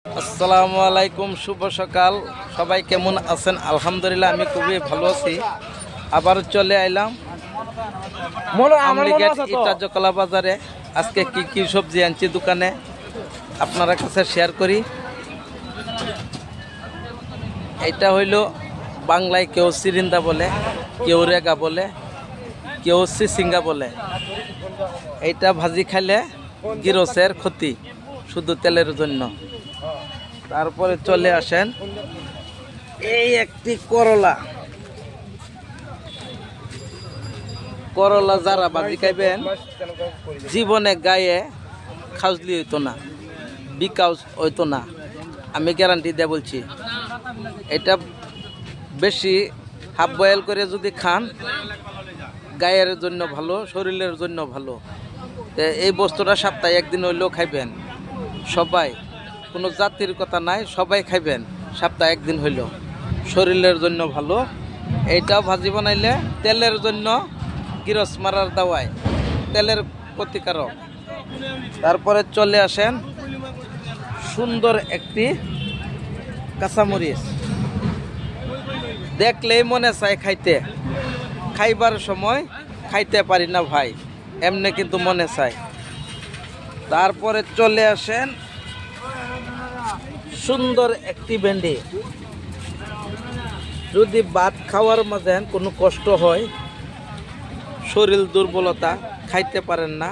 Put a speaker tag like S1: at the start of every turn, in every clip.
S1: আসসালামু আলাইকুম, শুভ সকাল। সবাই কেমন আছেন? আলহামদুলিল্লাহ আমি খুবই ভালো আছি। আবার চলে আইলাম ইটাজকলা বাজারে। আজকে কি কি সবজি আনছি দোকানে আপনারা কাছে শেয়ার করি। এটা হইল বাংলায় কেউ সিরিন্দা বলে, কেউ রেগা বলে, কেউ সিসিঙ্গা বলে। এইটা ভাজি খাইলে গিরসের ক্ষতি, শুধু তেলের জন্য। তারপরে চলে আসেন এই একটি করলা। করলা যারা ভাজি খাইবেন জীবনে গায়ে খাউজলি হইতো না, বিকাউজ হইতো না, আমি গ্যারান্টি দিয়ে বলছি। এটা বেশি হাফ বয়েল করে যদি খান গায়ের জন্য ভালো, শরীরের জন্য ভালো। এই বস্তুটা সপ্তাহে একদিন হইলেও খাইবেন সবাই, কোনো জাতির কথা নাই, সবাই খাইবেন সপ্তাহে একদিন হইলেও, শরীরের জন্য ভালো। এইটাও ভাজি বানাইলে তেলের জন্য গিরস মারার দাওয়ায়, তেলের ক্ষতিকারক। তারপরে চলে আসেন সুন্দর একটি কাঁচামরিচ, দেখলেই মনে চায় খাইতে, খাইবার সময় খাইতে পারি না ভাই, এমনি কিন্তু মনে চায়। তারপরে চলে আসেন সুন্দর একটি ভেন্ডি। যদি ভাত খাওয়ার মাঝে কোনো কষ্ট হয়, শরীর দুর্বলতা, খাইতে পারেন না,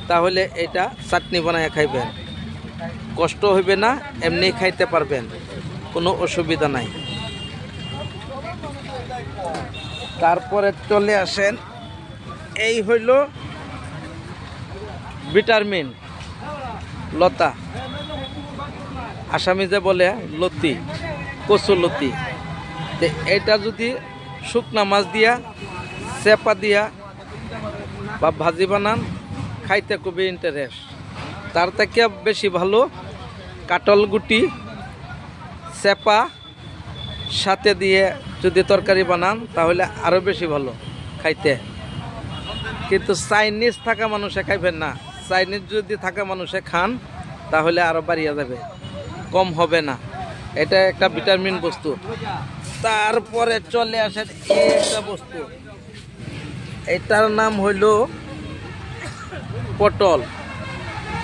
S1: তাহলে এটা চাটনি বানায় খাইবেন, কষ্ট হইবে না, এমনি খাইতে পারবেন, কোনো অসুবিধা নাই। তারপরে চলে আসেন এই হইল ভিটামিন লতা, আসামি যে বলে লতি, কচু লতি। এটা যদি শুকনা মাছ দিয়া, চেপা দিয়া বা ভাজি বানান, খাইতে খুবই ইন্টারেস্ট। তার থেকে বেশি ভালো কাটল গুটি চেপা সাথে দিয়ে যদি তরকারি বানান, তাহলে আরও বেশি ভালো খাইতে। কিন্তু চাইনিজ থাকা মানুষে খাইবেন না, চাইনিজ যদি থাকা মানুষে খান তাহলে আরও বাড়িয়ে যাবে, কম হবে না। এটা একটা ভিটামিন বস্তু। তারপরে চলে আসেন একটা বস্তু, এটার নাম হইল পটল।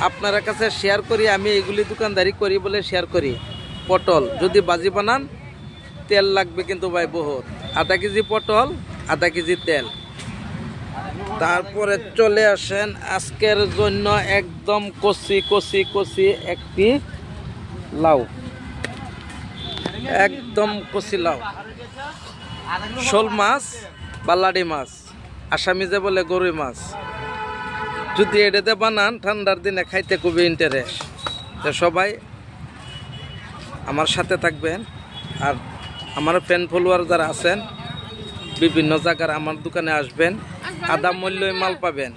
S1: আপনার কাছে শেয়ার করি, আমি এগুলি দোকানদারি করি বলে শেয়ার করি। পটল যদি ভাজি বানান তেল লাগবে কিন্তু ভাই বহুত, আধা কেজি পটল, আধা কেজি তেল। তারপরে চলে আসেন আজকের জন্য একদম কচি কচি কচি একটি লাউ, একদম কচি লাউ, শোল মাছ, বালাডি মাছ, আসামি যে বলে গরুই মাছ। যদি এটাতে বানান ঠান্ডার দিনে খাইতে খুবই ইন্টারেস্ট। তো সবাই আমার সাথে থাকবেন। আর আমার ফ্যান ফলোয়ার যারা আছেন বিভিন্ন জায়গার আমার দোকানে আসবেন, আধা মূল্যে মাল পাবেন।